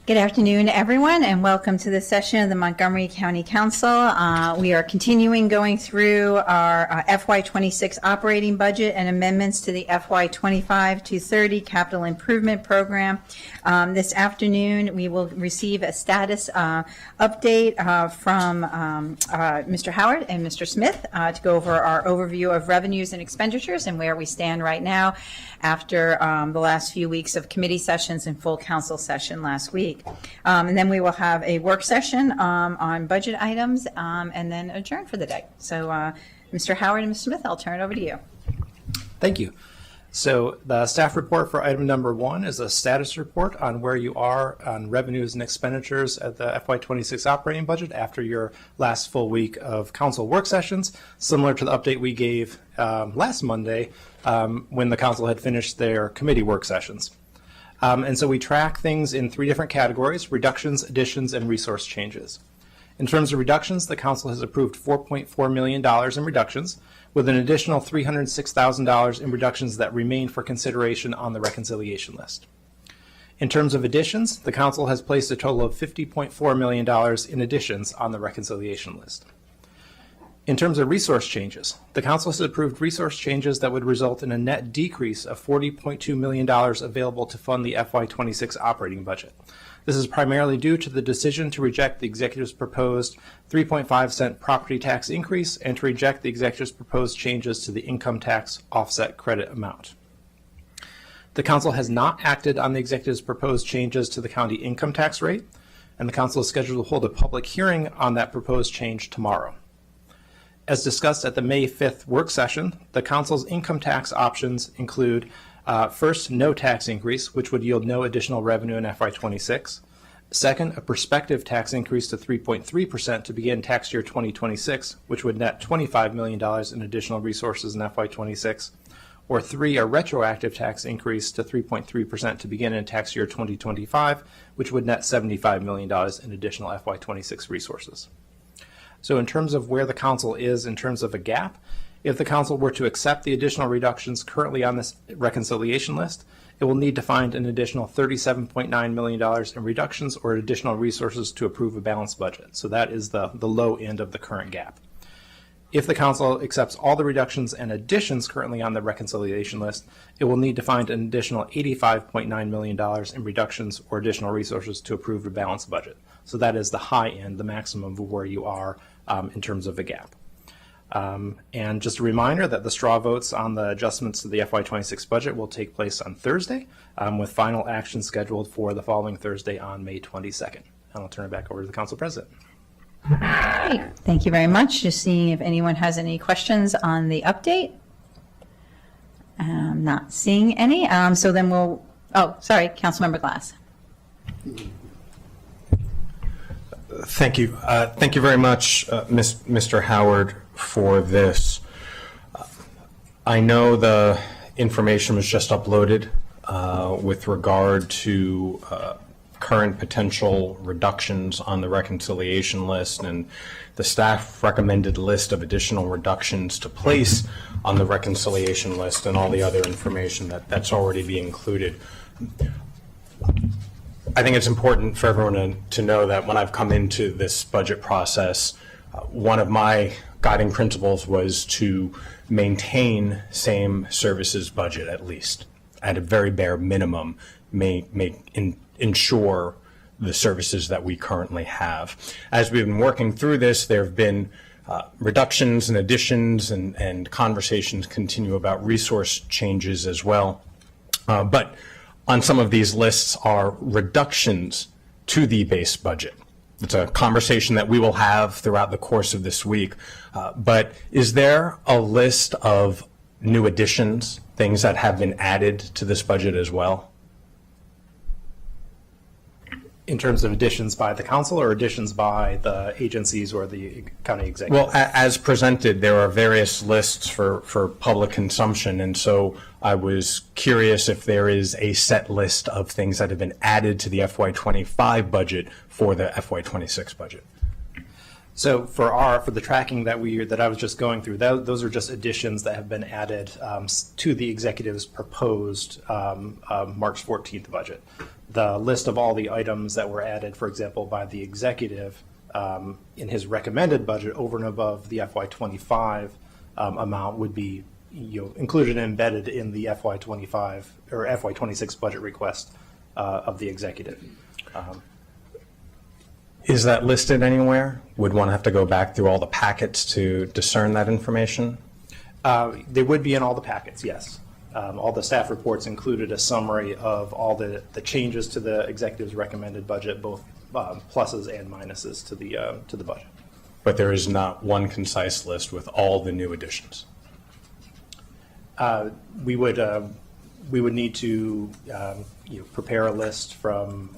Good afternoon, everyone, and welcome to this session of the Montgomery County Council. We are continuing going through our FY26 operating budget and amendments to the FY25 to 30 capital improvement program. This afternoon, we will receive a status update from Mr. Howard and Mr. Smith to go over our overview of revenues and expenditures and where we stand right now after the last few weeks of committee sessions and full council session last week. And then we will have a work session on budget items and then adjourn for the day. So Mr. Howard and Mr. Smith, I'll turn it over to you. Thank you. So the staff report for item number 1 is a status report on where you are on revenues and expenditures at the FY26 operating budget after your last full week of council work sessions, similar to the update we gave last Monday when the council had finished their committee work sessions. And so we track things in 3 different categories: reductions, additions, and resource changes. In terms of reductions, the council has approved $4.4 million in reductions, with an additional $306,000 in reductions that remain for consideration on the reconciliation list. In terms of additions, the council has placed a total of $50.4 million in additions on the reconciliation list. In terms of resource changes, the council has approved resource changes that would result in a net decrease of $40.2 million available to fund the FY26 operating budget. This is primarily due to the decision to reject the executive's proposed 3.5-cent property tax increase and to reject the executive's proposed changes to the income tax offset credit amount. The council has not acted on the executive's proposed changes to the county income tax rate, and the council is scheduled to hold a public hearing on that proposed change tomorrow. As discussed at the May 5th work session, the council's income tax options include first, no tax increase, which would yield no additional revenue in FY26. Second, a prospective tax increase to 3.3% to begin tax year 2026, which would net $25 million in additional resources in FY26. Or 3, a retroactive tax increase to 3.3% to begin in tax year 2025, which would net $75 million in additional FY26 resources. So in terms of where the council is in terms of a gap, if the council were to accept the additional reductions currently on this reconciliation list, it will need to find an additional $37.9 million in reductions or additional resources to approve a balanced budget. So that is the low end of the current gap. If the council accepts all the reductions and additions currently on the reconciliation list, it will need to find an additional $85.9 million in reductions or additional resources to approve a balanced budget. So that is the high end, the maximum of where you are in terms of the gap. And just a reminder that the straw votes on the adjustments to the FY26 budget will take place on Thursday, with final action scheduled for the following Thursday on May 22nd. And I'll turn it back over to the council president. Great. Thank you very much. Just seeing if anyone has any questions on the update. Not seeing any. So then we'll, Councilmember Glass. Thank you. Thank you very much, Mr. Howard, for this. I know the information was just uploaded with regard to current potential reductions on the reconciliation list and the staff recommended list of additional reductions to place on the reconciliation list and all the other information that's already being included. I think it's important for everyone to know that when I've come into this budget process, one of my guiding principles was to maintain same services budget, at least at a very bare minimum, ensure the services that we currently have. As we've been working through this, there have been reductions and additions and conversations continue about resource changes as well. But on some of these lists are reductions to the base budget. It's a conversation that we will have throughout the course of this week. But is there a list of new additions, things that have been added to this budget as well? In terms of additions by the council or additions by the agencies or the county executives? Well, as presented, there are various lists for public consumption, and so I was curious if there is a set list of things that have been added to the FY25 budget for the FY26 budget. So for the tracking that I was just going through, those are just additions that have been added to the executive's proposed March 14th budget. The list of all the items that were added, for example, by the executive in his recommended budget over and above the FY25 amount would be included and embedded in the FY25 or FY26 budget request of the executive. Is that listed anywhere? Would one have to go back through all the packets to discern that information? They would be in all the packets, yes. All the staff reports included a summary of all the changes to the executive's recommended budget, both pluses and minuses to the budget. But there is not one concise list with all the new additions. We would need to prepare a list from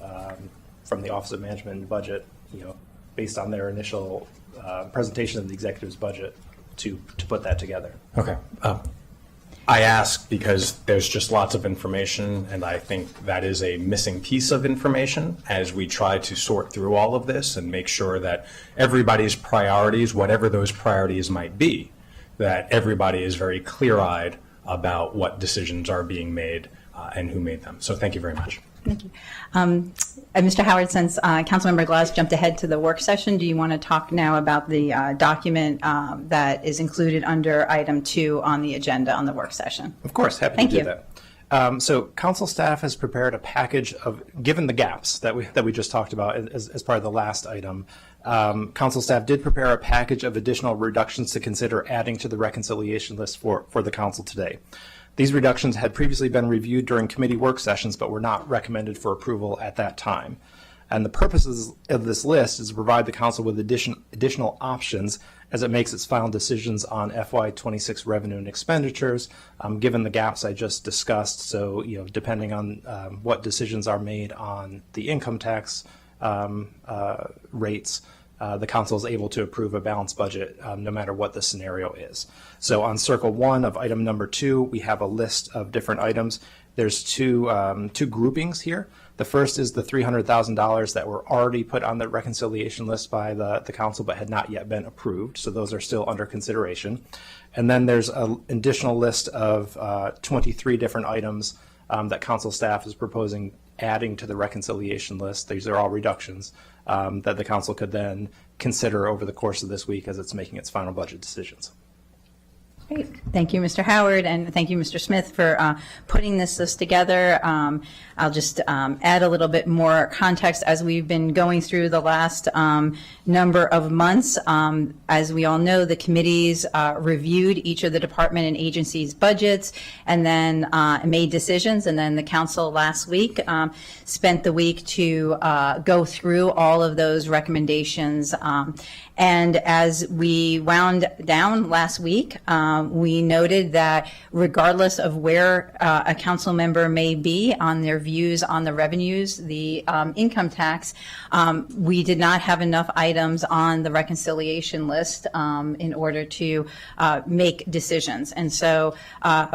the Office of Management and Budget, based on their initial presentation of the executive's budget to put that together. Okay. I ask because there's just lots of information, and I think that is a missing piece of information as we try to sort through all of this and make sure that everybody's priorities, whatever those priorities might be, that everybody is very clear-eyed about what decisions are being made and who made them. So thank you very much. Thank you. Mr. Howard, since Councilmember Glass jumped ahead to the work session, do you want to talk now about the document that is included under item 2 on the agenda on the work session? Of course, happy to do that. So council staff has prepared a package of, given the gaps that we just talked about as part of the last item, council staff did prepare a package of additional reductions to consider adding to the reconciliation list for the council today. These reductions had previously been reviewed during committee work sessions, but were not recommended for approval at that time. And the purposes of this list is to provide the council with additional options as it makes its final decisions on FY26 revenue and expenditures, given the gaps I just discussed. So, depending on what decisions are made on the income tax rates, the council is able to approve a balanced budget no matter what the scenario is. So on circle 1 of item number 2, we have a list of different items. There's two groupings here. The first is the $300,000 that were already put on the reconciliation list by the council but had not yet been approved. So those are still under consideration. And then there's an additional list of 23 different items that council staff is proposing adding to the reconciliation list. These are all reductions that the council could then consider over the course of this week as it's making its final budget decisions. Great. Thank you, Mr. Howard, and thank you, Mr. Smith, for putting this list together. I'll just add a little bit more context as we've been going through the last number of months. As we all know, the committees reviewed each of the department and agencies' budgets and then made decisions. And then the council last week spent the week to go through all of those recommendations. And as we wound down last week, we noted that regardless of where a council member may be on their views on the revenues, the income tax, we did not have enough items on the reconciliation list in order to make decisions. And so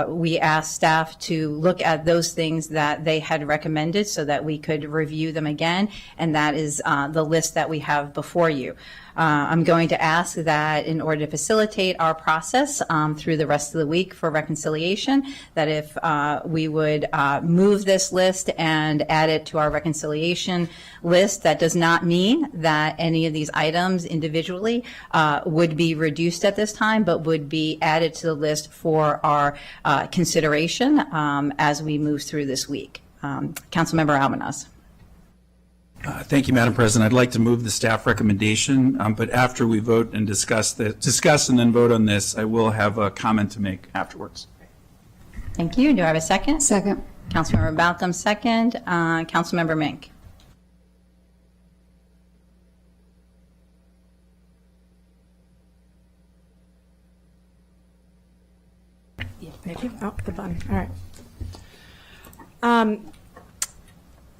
we asked staff to look at those things that they had recommended so that we could review them again, and that is the list that we have before you. I'm going to ask that in order to facilitate our process through the rest of the week for reconciliation, that if we would move this list and add it to our reconciliation list, that does not mean that any of these items individually would be reduced at this time, but would be added to the list for our consideration as we move through this week. Councilmember Almanas. Thank you, Madam President. I'd like to move the staff recommendation, but after we vote and discuss and then vote on this, I will have a comment to make afterwards. Thank you. Do I have a second? Second. Councilmember Baltham, second. Councilmember Mink. Thank you. Oh, the button. All right.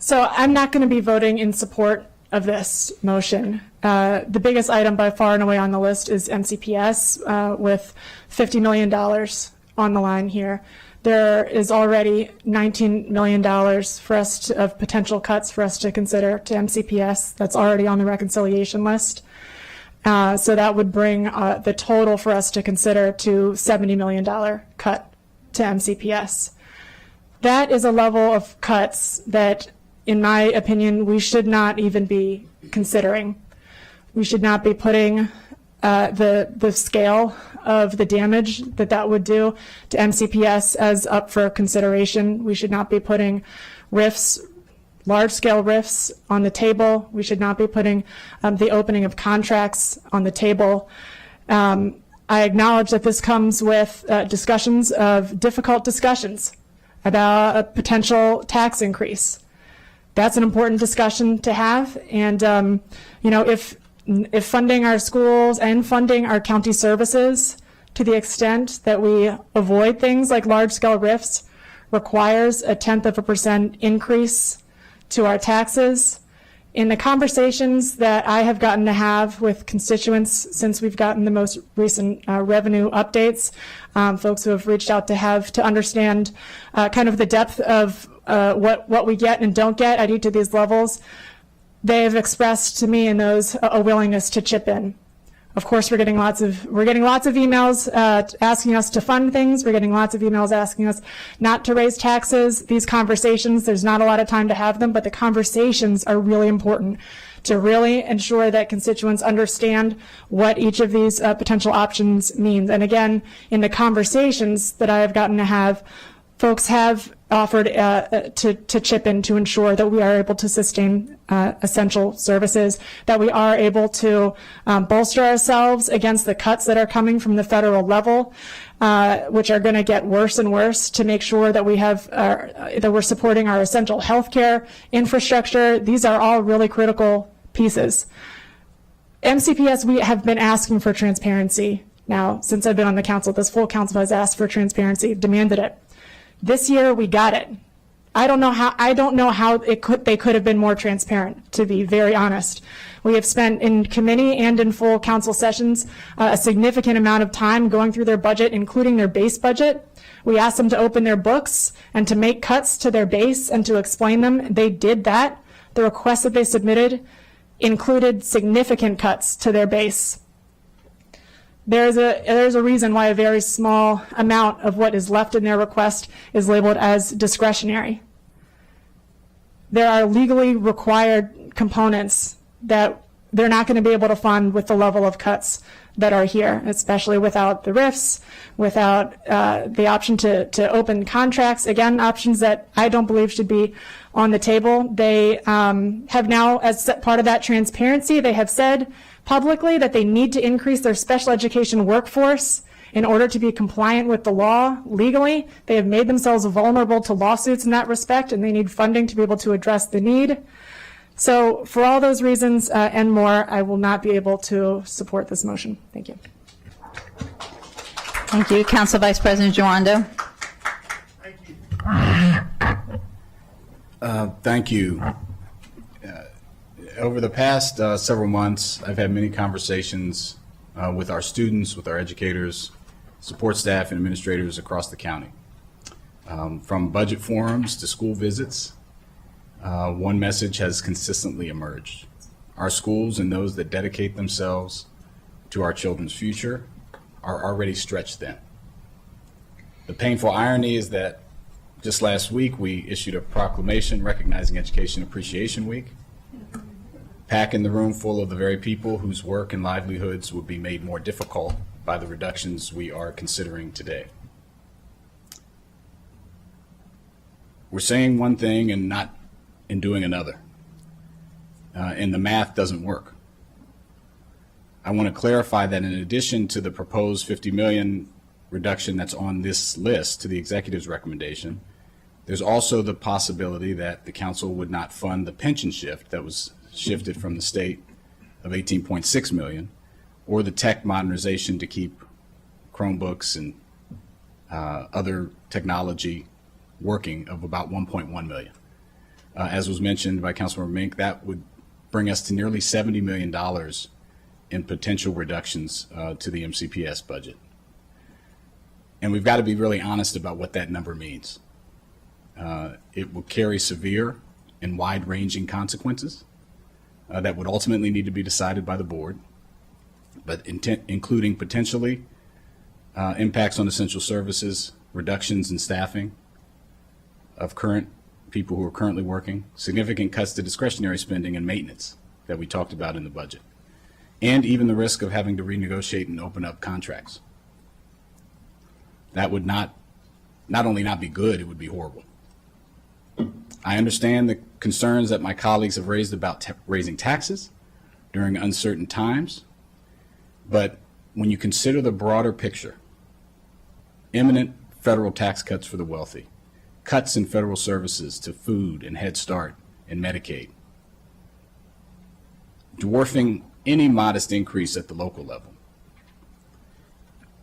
So I'm not going to be voting in support of this motion. The biggest item by far and away on the list is MCPS with $50 million on the line here. There is already $19 million for us to, of potential cuts for us to consider to MCPS. That's already on the reconciliation list. So that would bring the total for us to consider to $70 million cut to MCPS. That is a level of cuts that, in my opinion, we should not even be considering. We should not be putting the scale of the damage that would do to MCPS as up for consideration. We should not be putting RIFs, large-scale RIFs, on the table. We should not be putting the opening of contracts on the table. I acknowledge that this comes with difficult discussions about a potential tax increase. That's an important discussion to have. And, if funding our schools and funding our county services to the extent that we avoid things like large-scale RIFs requires a 0.1% increase to our taxes. In the conversations that I have gotten to have with constituents since we've gotten the most recent revenue updates, folks who have reached out to understand kind of the depth of what we get and don't get at each of these levels, they have expressed to me in those a willingness to chip in. Of course, we're getting lots of emails asking us to fund things. We're getting lots of emails asking us not to raise taxes. These conversations, there's not a lot of time to have them, but the conversations are really important to really ensure that constituents understand what each of these potential options means. And again, in the conversations that I have gotten to have, folks have offered to chip in to ensure that we are able to sustain essential services, that we are able to bolster ourselves against the cuts that are coming from the federal level, which are going to get worse and worse, to make sure that we have that we're supporting our essential healthcare infrastructure. These are all really critical pieces. MCPS, we have been asking for transparency now since I've been on the council. This full council has asked for transparency, demanded it. This year we got it. I don't know how they could have been more transparent, to be very honest. We have spent in committee and in full council sessions a significant amount of time going through their budget, including their base budget. We asked them to open their books and to make cuts to their base and to explain them. They did that. The requests that they submitted included significant cuts to their base. There's a reason why a very small amount of what is left in their request is labeled as discretionary. There are legally required components that they're not going to be able to fund with the level of cuts that are here, especially without the RIFs, without the option to open contracts. Again, options that I don't believe should be on the table. They have now, as part of that transparency, they have said publicly that they need to increase their special education workforce in order to be compliant with the law legally. They have made themselves vulnerable to lawsuits in that respect, and they need funding to be able to address the need. So for all those reasons and more, I will not be able to support this motion. Thank you. Thank you. Council Vice President Joando. Thank you. Over the past several months, I've had many conversations with our students, with our educators, support staff, and administrators across the county. From budget forums to school visits, one message has consistently emerged. Our schools and those that dedicate themselves to our children's future are already stretched thin. The painful irony is that just last week we issued a proclamation recognizing Education Appreciation Week, packing the room full of the very people whose work and livelihoods would be made more difficult by the reductions we are considering today. We're saying one thing and doing another, and the math doesn't work. I want to clarify that in addition to the proposed $50 million reduction that's on this list to the executive's recommendation, there's also the possibility that the council would not fund the pension shift that was shifted from the state of $18.6 million, or the tech modernization to keep Chromebooks and other technology working of about $1.1 million. As was mentioned by Councilmember Mink, that would bring us to nearly $70 million in potential reductions to the MCPS budget. And we've got to be really honest about what that number means. It will carry severe and wide-ranging consequences that would ultimately need to be decided by the board. but including potentially impacts on essential services, reductions in staffing of current people who are currently working, significant cuts to discretionary spending and maintenance that we talked about in the budget, and even the risk of having to renegotiate and open up contracts. That would not only not be good, it would be horrible. I understand the concerns that my colleagues have raised about raising taxes during uncertain times, but when you consider the broader picture, imminent federal tax cuts for the wealthy, cuts in federal services to food and Head Start and Medicaid, dwarfing any modest increase at the local level,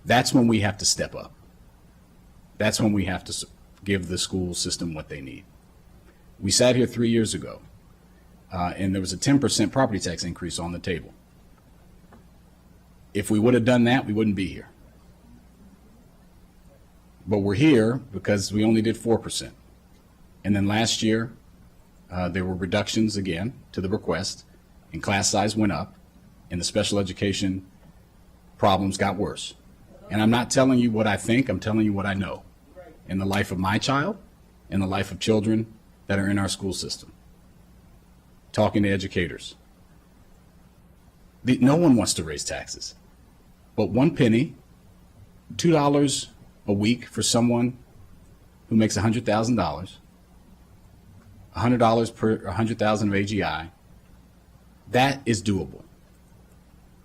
that's when we have to step up. That's when we have to give the school system what they need. We sat here 3 years ago, and there was a 10% property tax increase on the table. If we would have done that, we wouldn't be here. But we're here because we only did 4%. And then last year, there were reductions again to the request, and class size went up, and the special education problems got worse. And I'm not telling you what I think, I'm telling you what I know. In the life of my child, in the life of children that are in our school system. Talking to educators. No one wants to raise taxes. But 1 penny, $2 a week for someone who makes $100,000, $100 per $100,000 of AGI, that is doable.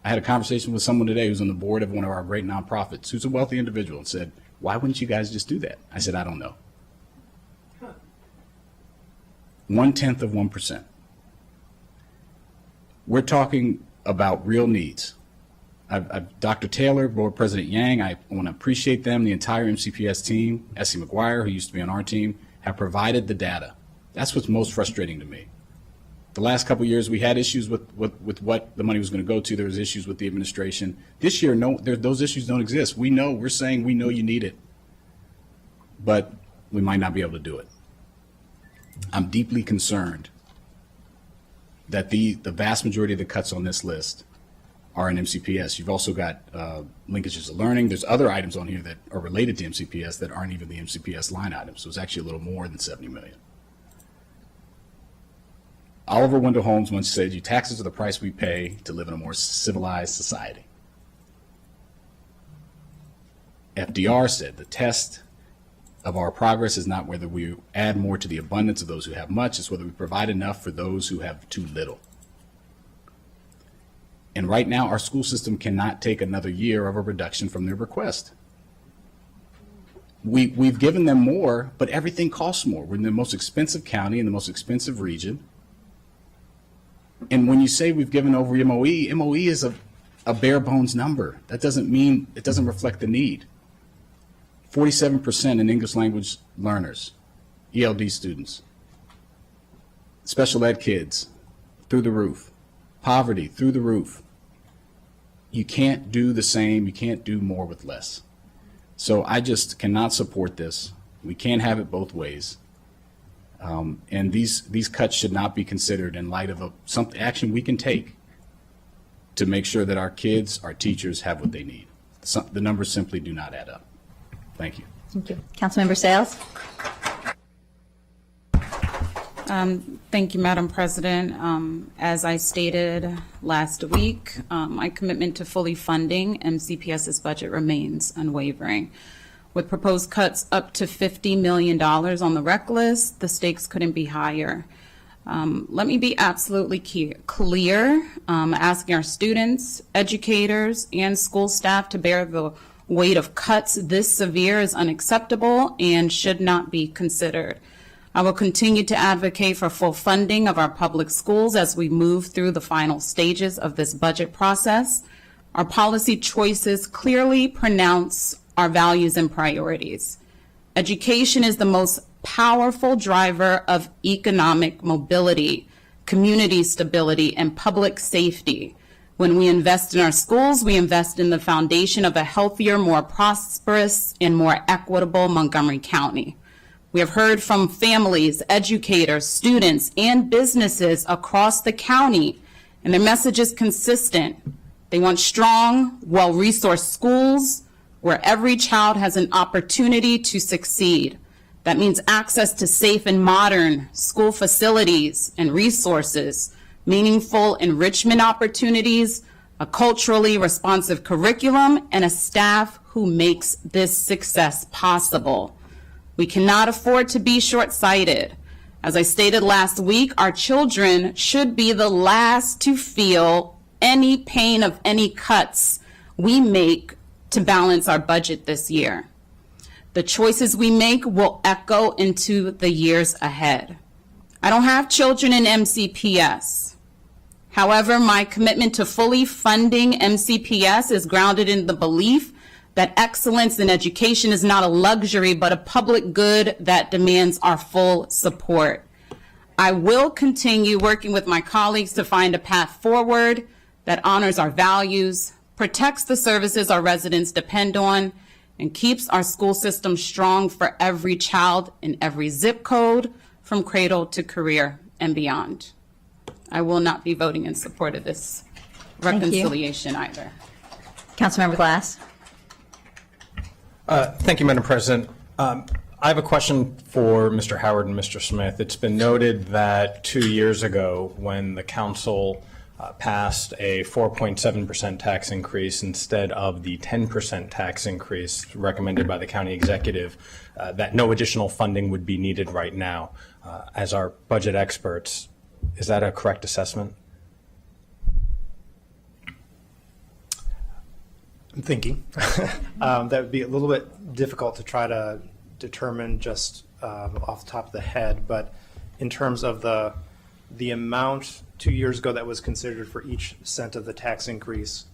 I had a conversation with someone today who's on the board of one of our great nonprofits, who's a wealthy individual, and said, why wouldn't you guys just do that? I said, I don't know. 1/10 of 1%. We're talking about real needs. Dr. Taylor, Board President Yang, I want to appreciate them, the entire MCPS team, Essie McGuire, who used to be on our team, have provided the data. That's what's most frustrating to me. The last couple of years, we had issues with what the money was going to go to. There was issues with the administration. This year, those issues don't exist. We're saying we know you need it, but we might not be able to do it. I'm deeply concerned that the vast majority of the cuts on this list are in MCPS. You've also got linkages to learning. There's other items on here that are related to MCPS that aren't even the MCPS line items. So it's actually a little more than 70 million. Oliver Wendell Holmes once said, "You taxes are the price we pay to live in a more civilized society." FDR said, "The test of our progress is not whether we add more to the abundance of those who have much, it's whether we provide enough for those who have too little." And right now, our school system cannot take another year of a reduction from their request. We've given them more, but everything costs more. We're in the most expensive county, in the most expensive region. And when you say we've given over MOE is a bare bones number. That doesn't mean, it doesn't reflect the need. 47% in English language learners, ELD students, special ed kids, through the roof, poverty, through the roof. You can't do the same, you can't do more with less. So I just cannot support this. We can't have it both ways. And these cuts should not be considered in light of some action we can take to make sure that our kids, our teachers have what they need. The numbers simply do not add up. Thank you. Thank you. Councilmember Sales? Thank you, Madam President. As I stated last week, my commitment to fully funding MCPS's budget remains unwavering. With proposed cuts up to $50 million on the rec list, the stakes couldn't be higher. Let me be absolutely clear, asking our students, educators, and school staff to bear the weight of cuts this severe is unacceptable and should not be considered. I will continue to advocate for full funding of our public schools as we move through the final stages of this budget process. Our policy choices clearly pronounce our values and priorities. Education is the most powerful driver of economic mobility, community stability, and public safety. When we invest in our schools, we invest in the foundation of a healthier, more prosperous, and more equitable Montgomery County. We have heard from families, educators, students, and businesses across the county, and their message is consistent. They want strong, well-resourced schools where every child has an opportunity to succeed. That means access to safe and modern school facilities and resources, meaningful enrichment opportunities, a culturally responsive curriculum, and a staff who makes this success possible. We cannot afford to be short-sighted. As I stated last week, our children should be the last to feel any pain of any cuts we make to balance our budget this year. The choices we make will echo into the years ahead. I don't have children in MCPS. However, my commitment to fully funding MCPS is grounded in the belief that excellence in education is not a luxury, but a public good that demands our full support. I will continue working with my colleagues to find a path forward that honors our values, protects the services our residents depend on, and keeps our school system strong for every child in every zip code, from cradle to career and beyond. I will not be voting in support of this you. reconciliation either. Councilmember Glass. Thank you, Madam President. I have a question for Mr. Howard and Mr. Smith. It's been noted that 2 years ago, when the council passed a 4.7% tax increase instead of the 10% tax increase recommended by the county executive, that no additional funding would be needed right now. As our budget experts, is that a correct assessment? I'm thinking. That would be a little bit difficult to try to determine just off the top of the head, but in terms of the amount 2 years ago that was considered for each cent of the tax increase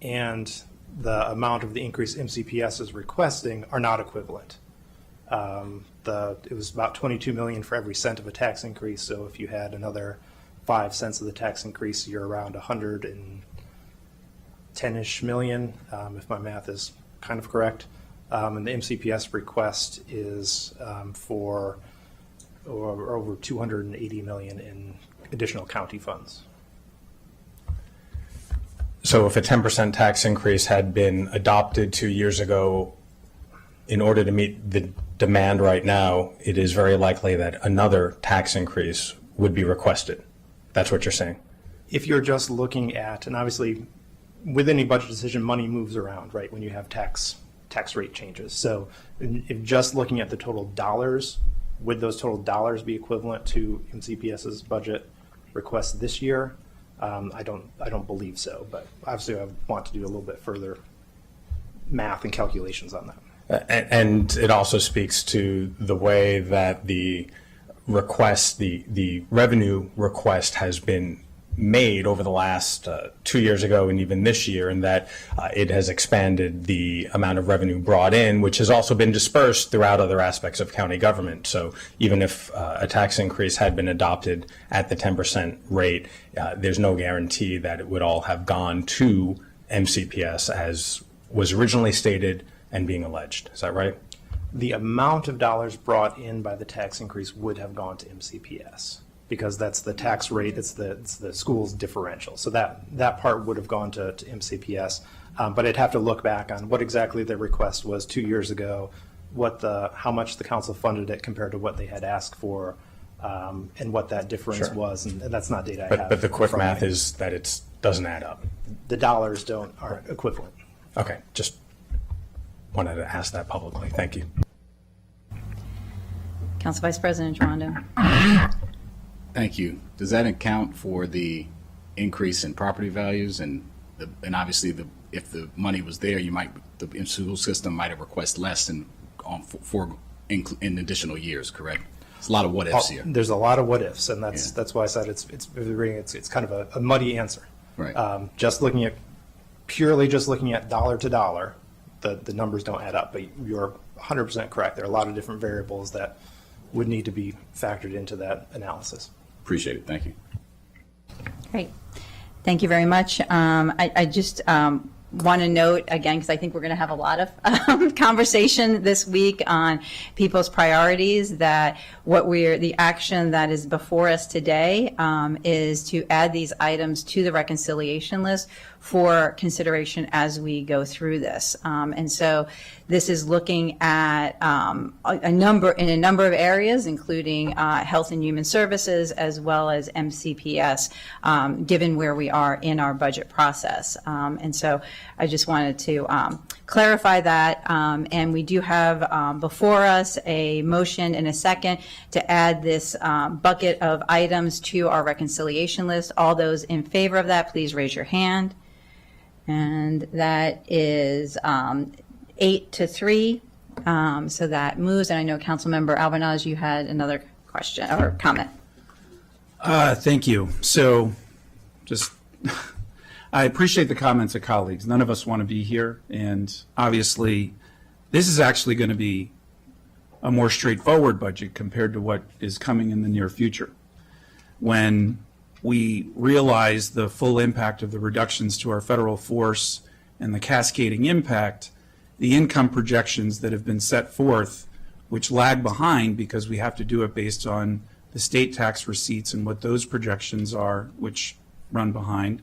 and the amount of the increase MCPS is requesting are not equivalent. It was about 22 million for every cent of a tax increase, so if you had another 5 cents of the tax increase, you're around 110-ish million, if my math is kind of correct. And the MCPS request is for over 280 million in additional county funds. So if a 10% tax increase had been adopted 2 years ago, in order to meet the demand right now, it is very likely that another tax increase would be requested. That's what you're saying? If you're just looking at, and obviously with any budget decision, money moves around, right, when you have tax rate changes. So if just looking at the total dollars, would those total dollars be equivalent to MCPS's budget request this year? I don't believe so, but obviously I want to do a little bit further math and calculations on that. And it also speaks to the way that the request, the revenue request has been made over the last 2 years ago and even this year, and that it has expanded the amount of revenue brought in, which has also been dispersed throughout other aspects of county government. So even if a tax increase had been adopted at the 10% rate, there's no guarantee that it would all have gone to MCPS as was originally stated and being alleged. Is that right? The amount of dollars brought in by the tax increase would have gone to MCPS, because that's the tax rate, it's the school's differential. So that part would have gone to MCPS, but I'd have to look back on what exactly the request was 2 years ago, how much the council funded it compared to what they had asked for, and what that difference Sure. was, and that's not data I have. But the quick in front of math me. is that it doesn't add up. The dollars aren't equivalent. Okay, just wanted to ask that publicly. Thank you. Council Vice President Joando. Thank you. Does that account for the increase in property values and obviously if the money was there, the school system might have requested less in additional years, correct? It's a lot of what ifs here. There's a lot of what ifs, and that's Yeah. that's why I said it's kind of a muddy answer. Right. Purely just looking at dollar to dollar, the numbers don't add up. But you're 100% correct. There are a lot of different variables that would need to be factored into that analysis. Appreciate it. Thank you. Great. Thank you very much. I just want to note again, because I think we're going to have a lot of conversation this week on people's priorities, that the action that is before us today is to add these items to the reconciliation list for consideration as we go through this. And so this is looking at a number of areas, including Health and Human Services as well as MCPS, given where we are in our budget process. And so I just wanted to clarify that. And we do have before us a motion and a second to add this bucket of items to our reconciliation list. All those in favor of that, please raise your hand. And that is 8-3. So that moves. And I know Councilmember Albanaz, you had another question or comment. Thank you. So just, I appreciate the comments of colleagues. None of us want to be here. And obviously, this is actually going to be a more straightforward budget compared to what is coming in the near future. When we realize the full impact of the reductions to our federal force and the cascading impact, the income projections that have been set forth, which lag behind because we have to do it based on the state tax receipts and what those projections are, which run behind,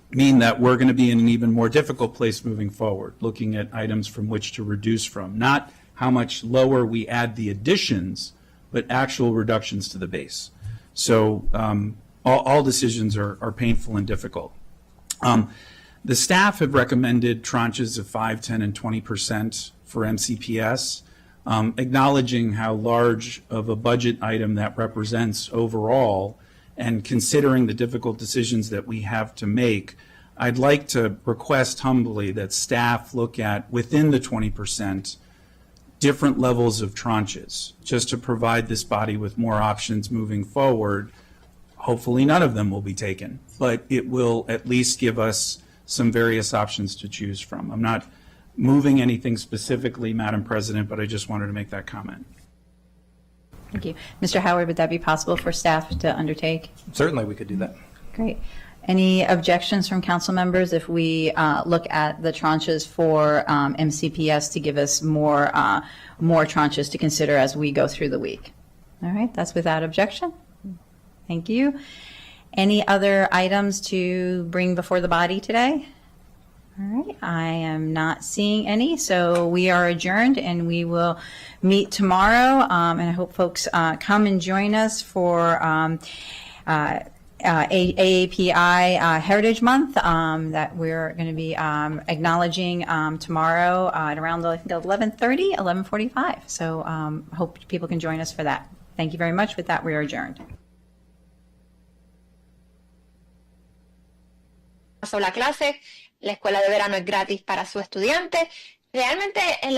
mean that we're going to be in an even more difficult place moving forward, looking at items from which to reduce from. Not how much lower we add the additions, but actual reductions to the base. So all decisions are painful and difficult. The staff have recommended tranches of 5, 10, and 20% for MCPS, acknowledging how large of a budget item that represents overall, and considering the difficult decisions that we have to make. I'd like to request humbly that staff look at, within the 20%, different levels of tranches, just to provide this body with more options moving forward. Hopefully none of them will be taken, but it will at least give us some various options to choose from. I'm not moving anything specifically, Madam President, but I just wanted to make that comment. Thank you. Mr. Howard, would that be possible for staff to undertake? Certainly, we could do that. Great. Any objections from council members if we look at the tranches for MCPS to give us more tranches to consider as we go through the week? All right, that's without objection. Thank you. Any other items to bring before the body today? All right, I am not seeing any, so we are adjourned and we will meet tomorrow. And I hope folks come and join us for AAPI Heritage Month that we're going to be acknowledging tomorrow at around, I think, 11:30, 11:45. So hope people can join us for that. Thank you very much. With that, we are adjourned. La clase, la escuela de verano es gratis para su estudiante. Realmente en las